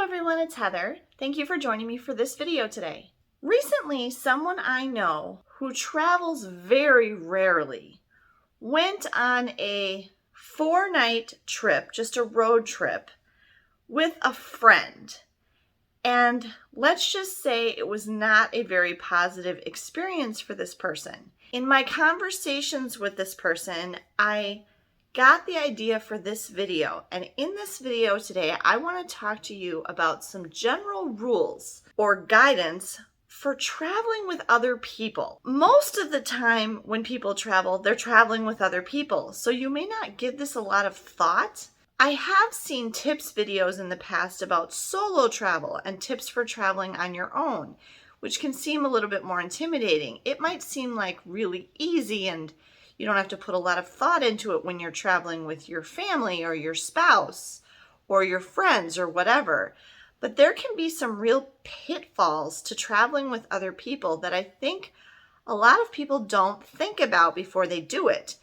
Hello everyone, it's Heather. Thank you for joining me for this video today. Recently, someone I know who travels very rarely went on a 4-night trip, just a road trip, with a friend. And let's just say it was not a very positive experience for this person. In my conversations with this person, I got the idea for this video, and in this video today I want to talk to you about some general rules or guidance for traveling with other people. Most of the time when people travel, they're traveling with other people, so you may not give this a lot of thought. I have seen tips videos in the past about solo travel and tips for traveling on your own, which can seem a little bit more intimidating. It might seem like really easy and you don't have to put a lot of thought into it when you're traveling with your family or your spouse or your friends or whatever. But there can be some real pitfalls to traveling with other people that I think a lot of people don't think about before they do it.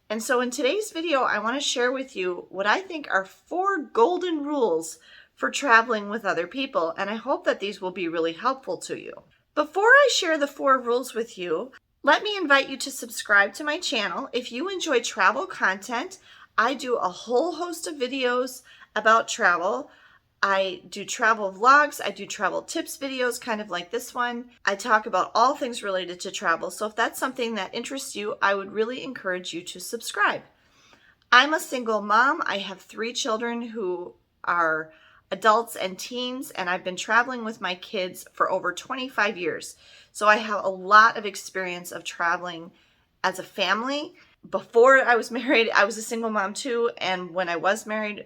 And so in today's video, I want to share with you what I think are 4 golden rules for traveling with other people. And I hope that these will be really helpful to you. Before I share the 4 rules with you, let me invite you to subscribe to my channel. If you enjoy travel content, I do a whole host of videos about travel. I do travel vlogs, I do travel tips videos, kind of like this one. I talk about all things related to travel. So if that's something that interests you, I would really encourage you to subscribe. I'm a single mom. I have 3 children who are adults and teens, and I've been traveling with my kids for over 25 years. So I have a lot of experience of traveling as a family. Before I was married, I was a single mom too, and when I was married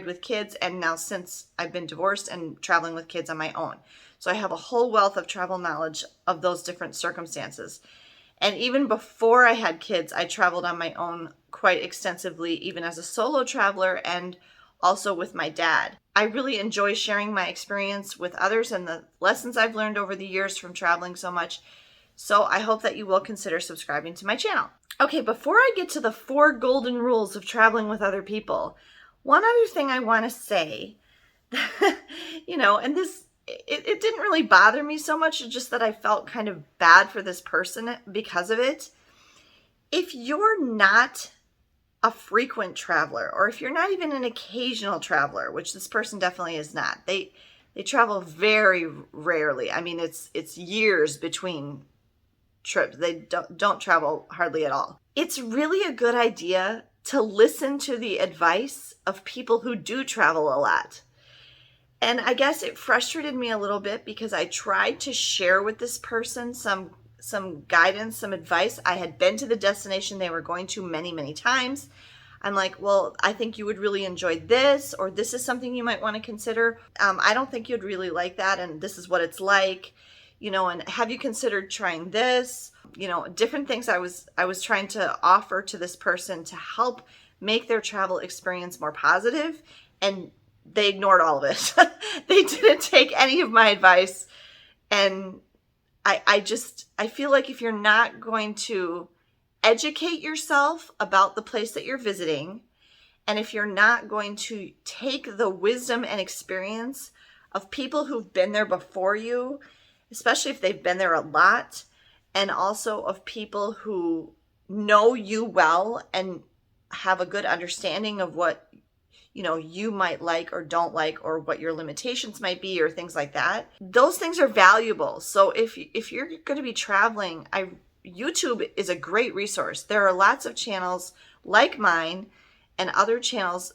with kids, and now since I've been divorced and traveling with kids on my own. So I have a whole wealth of travel knowledge of those different circumstances. And even before I had kids, I traveled on my own quite extensively, even as a solo traveler and also with my dad. I really enjoy sharing my experience with others and the lessons I've learned over the years from traveling so much. So I hope that you will consider subscribing to my channel. Okay, before I get to the 4 golden rules of traveling with other people, one other thing I want to say, and this, it didn't really bother me so much, just that I felt kind of bad for this person because of it. If you're not a frequent traveler, or if you're not even an occasional traveler, which this person definitely is not, they travel very rarely. I mean, it's years between trips. They don't travel hardly at all. It's really a good idea to listen to the advice of people who do travel a lot. And I guess it frustrated me a little bit because I tried to share with this person some guidance, some advice. I had been to the destination they were going to many, many times. I'm like, well, I think you would really enjoy this, or this is something you might want to consider. I don't think you'd really like that, and this is what it's like, and have you considered trying this? Different things I was trying to offer to this person to help make their travel experience more positive, and they ignored all of it. They didn't take any of my advice, and I feel like if you're not going to educate yourself about the place that you're visiting, and if you're not going to take the wisdom and experience of people who've been there before you, especially if they've been there a lot, and also of people who know you well and have a good understanding of what you might like or don't like, or what your limitations might be, or things like that. Those things are valuable. So if you're going to be traveling, YouTube is a great resource. There are lots of channels like mine and other channels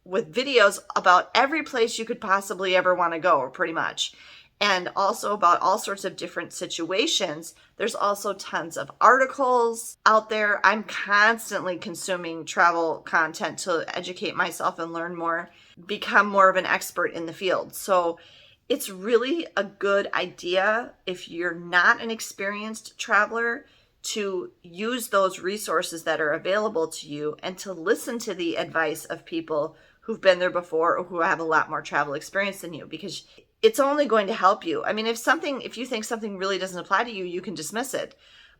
with videos about every place you could possibly ever want to go, or pretty much. And also about all sorts of different situations. There's also tons of articles out there. I'm constantly consuming travel content to educate myself and learn more, become more of an expert in the field. So it's really a good idea, if you're not an experienced traveler, to use those resources that are available to you and to listen to the advice of people who've been there before or who have a lot more travel experience than you, because it's only going to help you. I mean, if you think something really doesn't apply to you, you can dismiss it.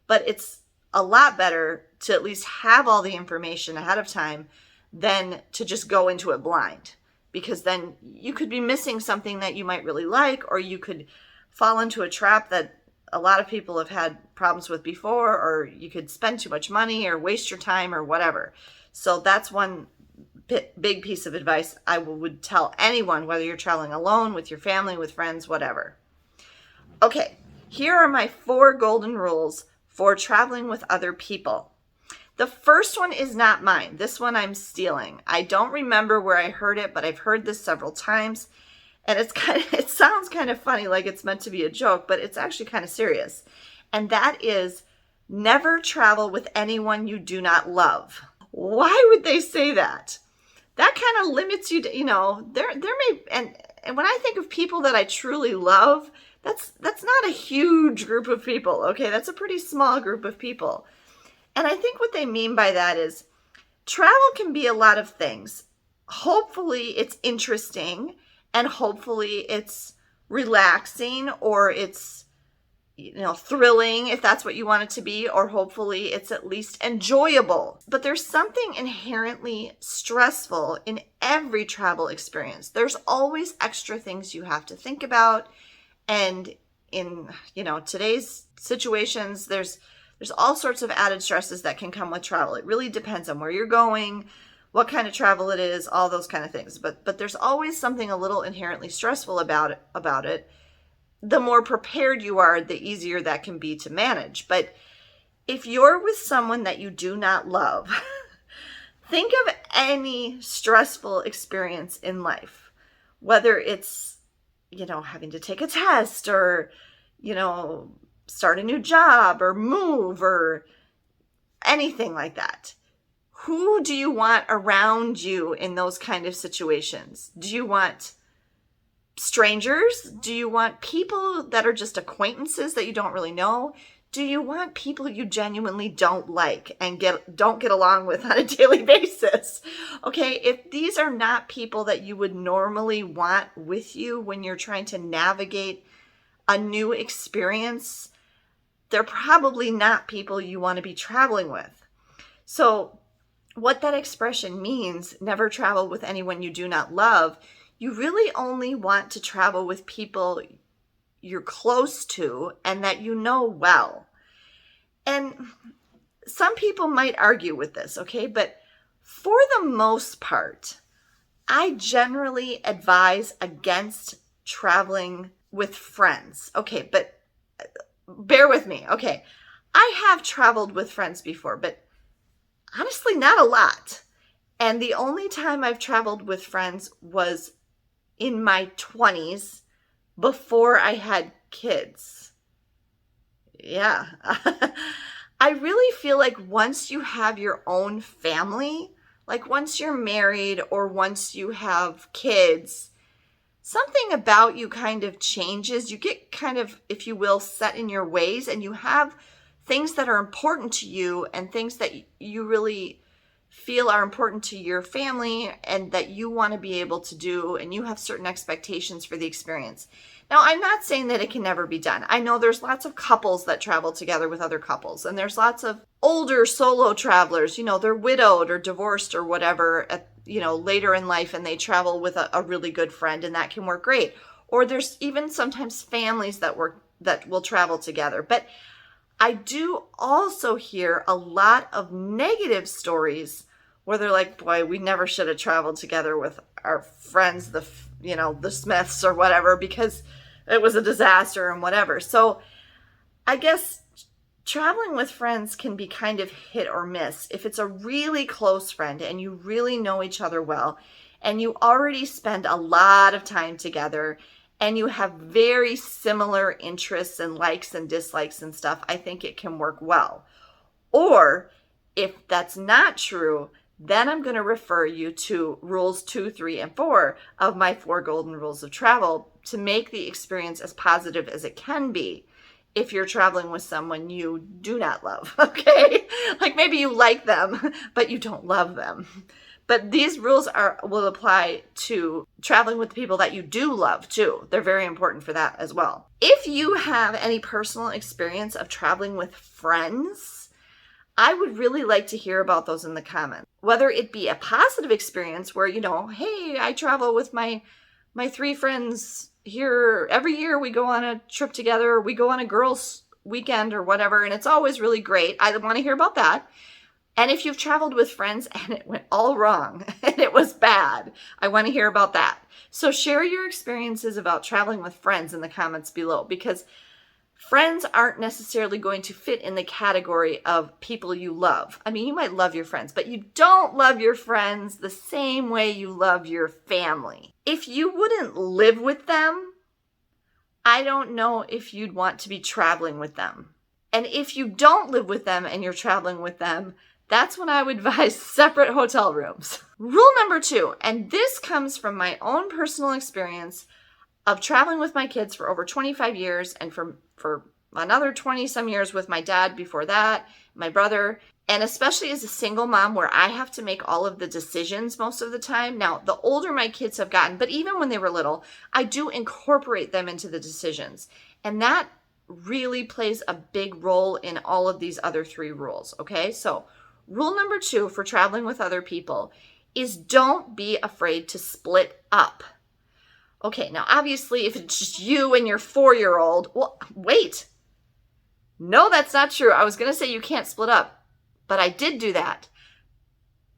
But it's a lot better to at least have all the information ahead of time than to just go into it blind. because then you could be missing something that you might really like, or you could fall into a trap that a lot of people have had problems with before, or you could spend too much money or waste your time or whatever. So that's one big piece of advice I would tell anyone, whether you're traveling alone, with your family, with friends, whatever. Okay, here are my 4 golden rules for traveling with other people. The first one is not mine. This one I'm stealing. I don't remember where I heard it, but I've heard this several times. And it sounds kind of funny, like it's meant to be a joke, but it's actually kind of serious. And that is, never travel with anyone you do not love. Why would they say that? That kind of limits you to, there may, and when I think of people that I truly love, that's not a huge group of people, okay? That's a pretty small group of people. And I think what they mean by that is travel can be a lot of things. Hopefully it's interesting, and hopefully it's relaxing, or it's, thrilling if that's what you want it to be, or hopefully it's at least enjoyable. But there's something inherently stressful in every travel experience. There's always extra things you have to think about. And in, today's situations, there's all sorts of added stresses that can come with travel. It really depends on where you're going, what kind of travel it is, all those kind of things. But there's always something a little inherently stressful about it. The more prepared you are, the easier that can be to manage. But if you're with someone that you do not love, think of any stressful experience in life, whether it's, having to take a test, or, start a new job, or move, or anything like that. Who do you want around you in those kind of situations? Do you want strangers? Do you want people that are just acquaintances that you don't really know? Do you want people you genuinely don't like and don't get along with on a daily basis? Okay, if these are not people that you would normally want with you when you're trying to navigate a new experience, they're probably not people you want to be traveling with. So what that expression means, never travel with anyone you do not love, you really only want to travel with people you're close to and that you know well. And some people might argue with this, okay? But for the most part, I generally advise against traveling with friends. Okay, but bear with me. Okay, I have traveled with friends before, but honestly, not a lot. And the only time I've traveled with friends was in my 20s, before I had kids. Yeah. I really feel like once you have your own family, like once you're married or once you have kids, something about you kind of changes. You get kind of, if you will, set in your ways, and you have things that are important to you and things that you really feel are important to your family and that you want to be able to do, and you have certain expectations for the experience. Now, I'm not saying that it can never be done. I know there's lots of couples that travel together with other couples, and there's lots of older solo travelers, they're widowed or divorced or whatever, later in life, and they travel with a really good friend, and that can work great. Or there's even sometimes families that will travel together. But I do also hear a lot of negative stories where they're like, boy, we never should have traveled together with our friends, the Smiths or whatever, because it was a disaster and whatever. So I guess traveling with friends can be kind of hit or miss. If it's a really close friend and you really know each other well, and you already spend a lot of time together, and you have very similar interests and likes and dislikes and stuff, I think it can work well. Or if that's not true, then I'm going to refer you to rules 2, 3, and 4 of my 4 golden rules of travel to make the experience as positive as it can be if you're traveling with someone you do not love, okay? Like maybe you like them, but you don't love them. But these rules will apply to traveling with people that you do love too. They're very important for that as well. If you have any personal experience of traveling with friends, I would really like to hear about those in the comments. whether it be a positive experience where, hey, I travel with my 3 friends here every year, we go on a trip together, or we go on a girls' weekend or whatever, and it's always really great. I want to hear about that. And if you've traveled with friends and it went all wrong and it was bad, I want to hear about that. So share your experiences about traveling with friends in the comments below, because friends aren't necessarily going to fit in the category of people you love. I mean, you might love your friends, but you don't love your friends the same way you love your family. If you wouldn't live with them, I don't know if you'd want to be traveling with them. And if you don't live with them and you're traveling with them, that's when I would advise separate hotel rooms. Rule number 2, and this comes from my own personal experience of traveling with my kids for over 25 years and for another 20 some years with my dad before that, my brother, and especially as a single mom where I have to make all of the decisions most of the time. Now, the older my kids have gotten, but even when they were little, I do incorporate them into the decisions. And that really plays a big role in all of these other 3 rules, okay? So rule number 2 for traveling with other people is don't be afraid to split up. Okay, now obviously if it's just you and your 4-year-old, well, wait. No, that's not true. I was going to say you can't split up, but I did do that.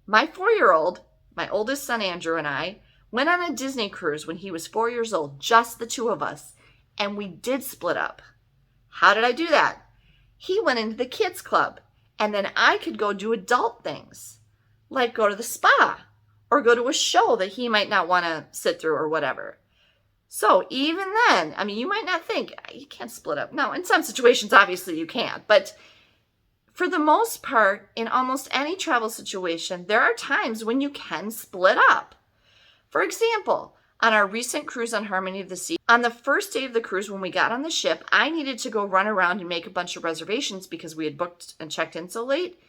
My 4-year-old, my oldest son Andrew, and I went on a Disney cruise when he was 4 years old, just the 2 of us, and we did split up. How did I do that? He went into the kids club, and then I could go do adult things, like go to the spa or go to a show that he might not want to sit through or whatever. So even then, I mean, you might not think you can't split up. No, in some situations, obviously you can't. But for the most part, in almost any travel situation, there are times when you can split up. For example, on our recent cruise on Harmony of the Sea, on the first day of the cruise when we got on the ship, I needed to go run around and make a bunch of reservations because we had booked and checked in so late.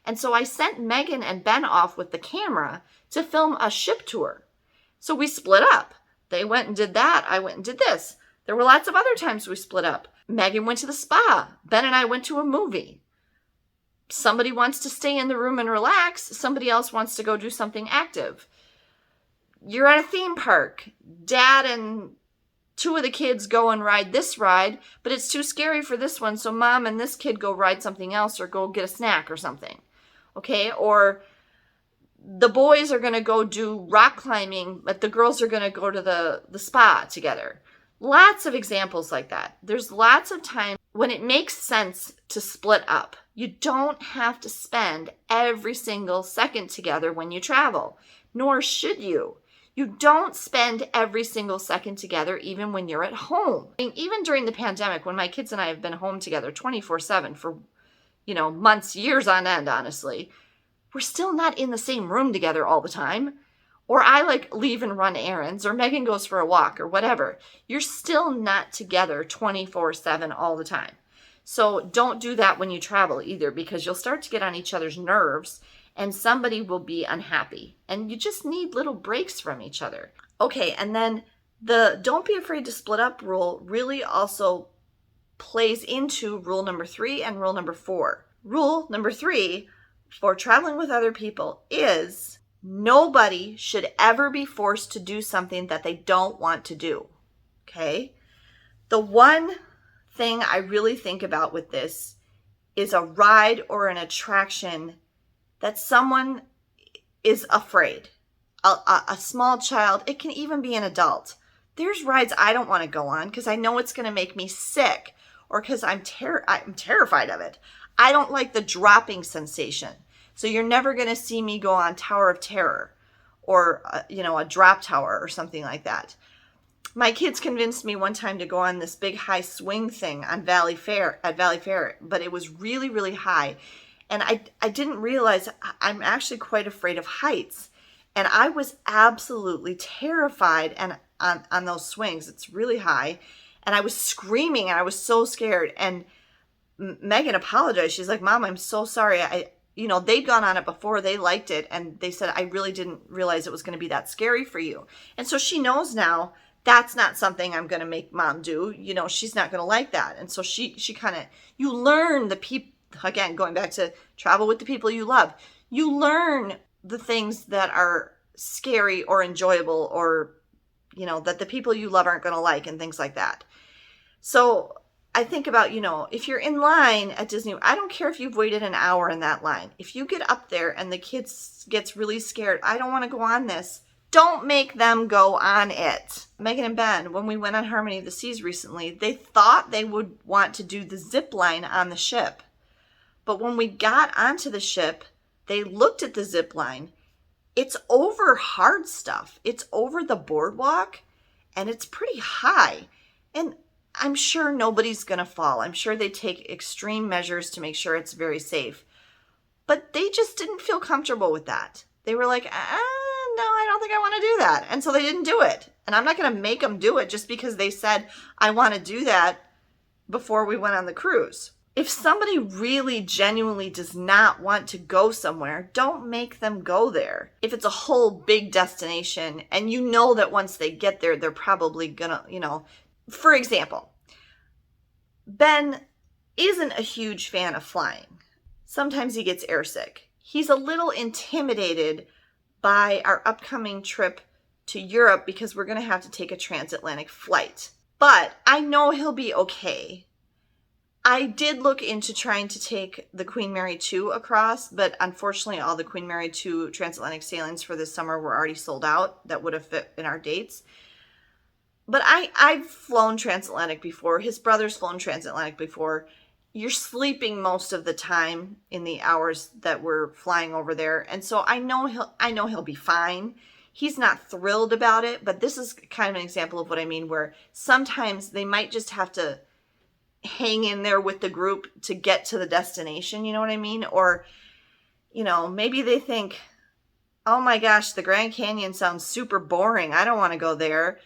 And so I sent Megan and Ben off with the camera to film a ship tour. So we split up. They went and did that. I went and did this. There were lots of other times we split up. Megan went to the spa. Ben and I went to a movie. Somebody wants to stay in the room and relax. Somebody else wants to go do something active. You're at a theme park. Dad and 2 of the kids go and ride this ride, but it's too scary for this one, so mom and this kid go ride something else or go get a snack or something. Okay? Or the boys are going to go do rock climbing, but the girls are going to go to the spa together. Lots of examples like that. There's lots of times when it makes sense to split up. You don't have to spend every single second together when you travel, nor should you. You don't spend every single second together even when you're at home. Even during the pandemic, when my kids and I have been home together 24/7 for, months, years on end, honestly, we're still not in the same room together all the time. Or I leave and run errands, or Megan goes for a walk or whatever. You're still not together 24/7 all the time. So don't do that when you travel either, because you'll start to get on each other's nerves and somebody will be unhappy. And you just need little breaks from each other. Okay, and then the don't be afraid to split up rule really also plays into rule number 3 and rule number 4. Rule number 3 for traveling with other people is nobody should ever be forced to do something that they don't want to do. Okay? The one thing I really think about with this is a ride or an attraction that someone is afraid. A small child, it can even be an adult. There's rides I don't want to go on because I know it's going to make me sick, or because I'm terrified of it. I don't like the dropping sensation. So you're never going to see me go on Tower of Terror or, a drop tower or something like that. My kids convinced me one time to go on this big high swing thing on Valley Fair, but it was really, really high. And I didn't realize I'm actually quite afraid of heights. And I was absolutely terrified on those swings. It's really high. And I was screaming and I was so scared. And Megan apologized. She's like, Mom, I'm so sorry. They'd gone on it before. They liked it. And they said, I really didn't realize it was going to be that scary for you. And so she knows now that's not something I'm going to make Mom do. She's not going to like that. And so she kind of, you learn the people, again, going back to travel with the people you love, you learn the things that are scary or enjoyable, or, you know, that the people you love aren't going to like, and things like that. So I think about, you know, if you're in line at Disney, I don't care if you've waited an hour in that line. If you get up there and the kid gets really scared, I don't want to go on this. Don't make them go on it. Megan and Ben, when we went on Harmony of the Seas recently, they thought they would want to do the zip line on the ship. But when we got onto the ship, they looked at the zip line. It's over hard stuff. It's over the boardwalk, and it's pretty high. And I'm sure nobody's going to fall. I'm sure they take extreme measures to make sure it's very safe. But they just didn't feel comfortable with that. They were like, no, I don't think I want to do that. And so they didn't do it. And I'm not going to make them do it just because they said, I want to do that before we went on the cruise. If somebody really genuinely does not want to go somewhere, don't make them go there. If it's a whole big destination and you know that once they get there, they're probably gonna, you know, for example, Ben isn't a huge fan of flying. Sometimes he gets airsick. He's a little intimidated by our upcoming trip to Europe because we're going to have to take a transatlantic flight. But I know he'll be okay. I did look into trying to take the Queen Mary 2 across, but unfortunately all the Queen Mary 2 transatlantic sailings for this summer were already sold out. That would have fit in our dates. But I've flown transatlantic before. His brother's flown transatlantic before. You're sleeping most of the time in the hours that we're flying over there. And so I know he'll be fine. He's not thrilled about it, but this is kind of an example of what I mean, where sometimes they might just have to hang in there with the group to get to the destination, you know what I mean? Or, you know, maybe they think, oh my gosh, the Grand Canyon sounds super boring. I don't want to go there.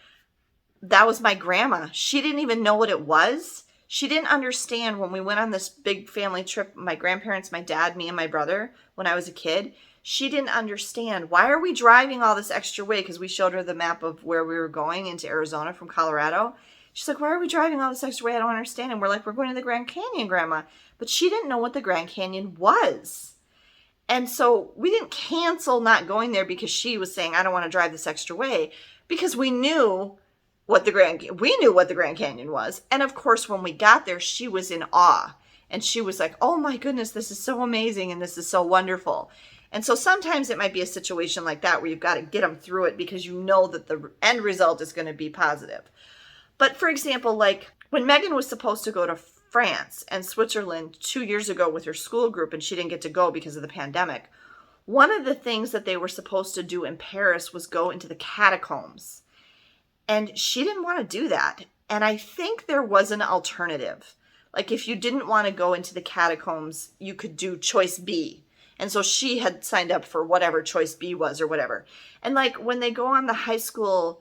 That was my grandma. She didn't even know what it was. She didn't understand when we went on this big family trip, my grandparents, my dad, me, and my brother, when I was a kid. She didn't understand, why are we driving all this extra way? Because we showed her the map of where we were going into Arizona from Colorado. She's like, why are we driving all this extra way? I don't understand. And we're like, we're going to the Grand Canyon, Grandma. But she didn't know what the Grand Canyon was. And so we didn't cancel not going there because she was saying, I don't want to drive this extra way. Because we knew what the Grand Canyon was. And of course, when we got there, she was in awe. And she was like, oh my goodness, this is so amazing. And this is so wonderful. And so sometimes it might be a situation like that where you've got to get them through it because you know that the end result is going to be positive. But for example, like when Megan was supposed to go to France and Switzerland 2 years ago with her school group and she didn't get to go because of the pandemic, one of the things that they were supposed to do in Paris was go into the catacombs. And she didn't want to do that. And I think there was an alternative. Like if you didn't want to go into the catacombs, you could do choice B. And so she had signed up for whatever choice B was or whatever. And like when they go on the high school,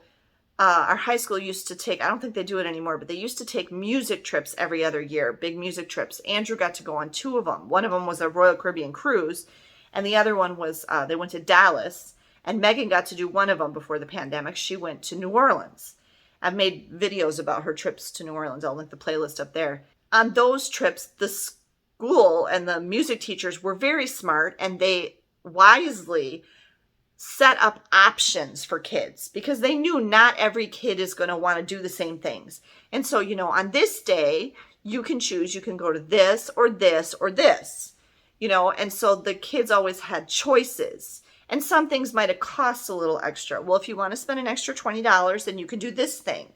our high school used to take, I don't think they do it anymore, but they used to take music trips every other year, big music trips. Andrew got to go on 2 of them. One of them was a Royal Caribbean cruise, and the other one was, they went to Dallas, and Megan got to do one of them before the pandemic. She went to New Orleans. I've made videos about her trips to New Orleans. I'll link the playlist up there. On those trips, the school and the music teachers were very smart, and they wisely set up options for kids because they knew not every kid is going to want to do the same things. And so, you know, on this day, you can choose, you can go to this or this or this, you know, and so the kids always had choices. And some things might have cost a little extra. Well, if you want to spend an extra $20, then you can do this thing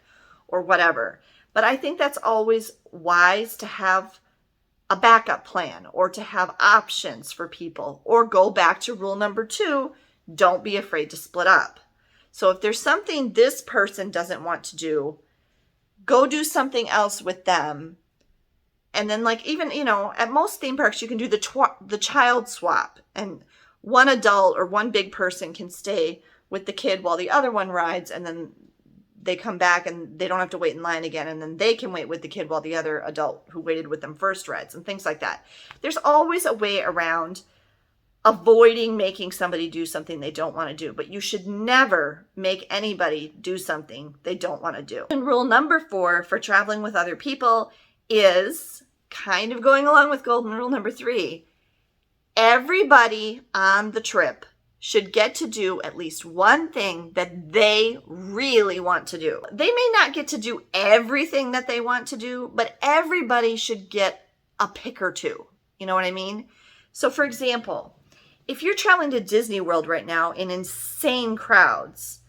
or whatever. But I think that's always wise to have a backup plan or to have options for people, or go back to rule number 2. Don't be afraid to split up. So if there's something this person doesn't want to do, go do something else with them. And then like even, you know, at most theme parks, you can do the child swap. And one adult or one big person can stay with the kid while the other one rides. And then they come back and they don't have to wait in line again. And then they can wait with the kid while the other adult who waited with them first rides, and things like that. There's always a way around avoiding making somebody do something they don't want to do, but you should never make anybody do something they don't want to do. And rule number 4 for traveling with other people is kind of going along with golden rule number 3. Everybody on the trip should get to do at least one thing that they really want to do. They may not get to do everything that they want to do, but everybody should get a pick or two. You know what I mean? So for example, if you're traveling to Disney World right now in insane crowds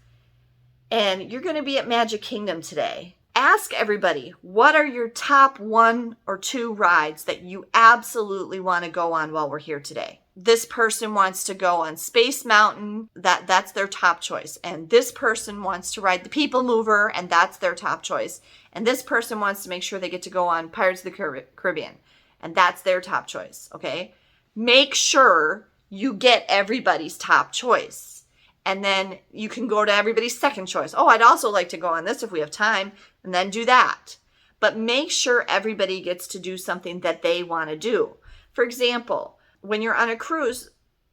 and you're going to be at Magic Kingdom today, ask everybody, what are your top 1 or 2 rides that you absolutely want to go on while we're here today? This person wants to go on Space Mountain, that's their top choice. And this person wants to ride the People Mover, and that's their top choice. And this person wants to make sure they get to go on Pirates of the Caribbean, and that's their top choice, okay? Make sure you get everybody's top choice. And then you can go to everybody's second choice. Oh, I'd also like to go on this if we have time, and then do that. But make sure everybody gets to do something that they want to do. For example, when you're on a cruise,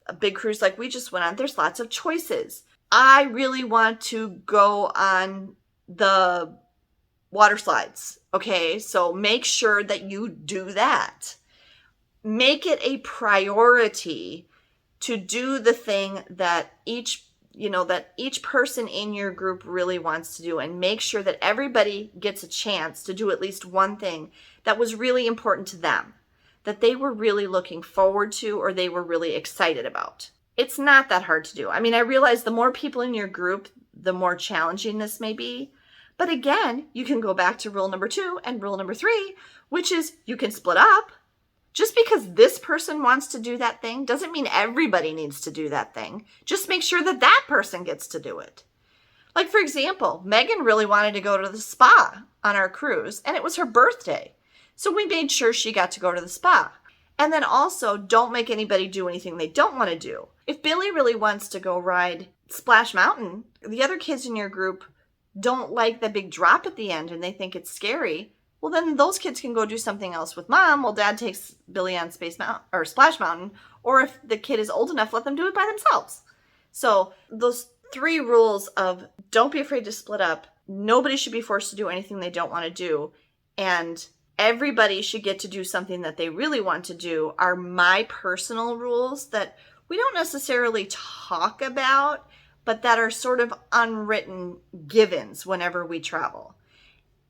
a big cruise like we just went on, there's lots of choices. I really want to go on the water slides. Okay, so make sure that you do that. Make it a priority to do the thing that each person in your group really wants to do, and make sure that everybody gets a chance to do at least one thing that was really important to them, that they were really looking forward to or they were really excited about. It's not that hard to do. I mean, I realize the more people in your group, the more challenging this may be. But again, you can go back to rule number 2 and rule number 3, which is you can split up. Just because this person wants to do that thing doesn't mean everybody needs to do that thing. Just make sure that that person gets to do it. Like, for example, Megan really wanted to go to the spa on our cruise, and it was her birthday. So we made sure she got to go to the spa. And then also, don't make anybody do anything they don't want to do. If Billy really wants to go ride Splash Mountain, the other kids in your group don't like the big drop at the end and they think it's scary, well, then those kids can go do something else with mom while dad takes Billy on Space Mountain or Splash Mountain. Or if the kid is old enough, let them do it by themselves. So those 3 rules of don't be afraid to split up. Nobody should be forced to do anything they don't want to do. And everybody should get to do something that they really want to do are my personal rules that we don't necessarily talk about, but that are sort of unwritten givens whenever we travel.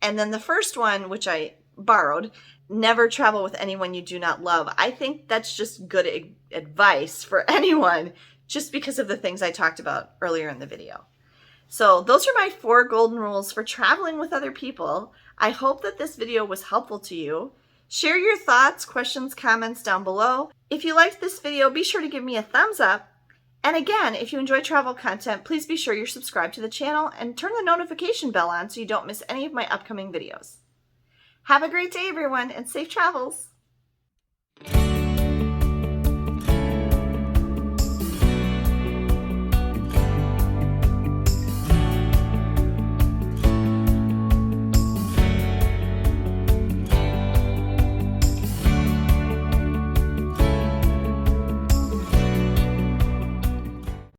And then the first one, which I borrowed, never travel with anyone you do not love. I think that's just good advice for anyone just because of the things I talked about earlier in the video. So those are my 4 golden rules for traveling with other people. I hope that this video was helpful to you. Share your thoughts, questions, comments down below. If you liked this video, be sure to give me a thumbs up. And again, if you enjoy travel content, please be sure you're subscribed to the channel and turn the notification bell on so you don't miss any of my upcoming videos. Have a great day, everyone, and safe travels!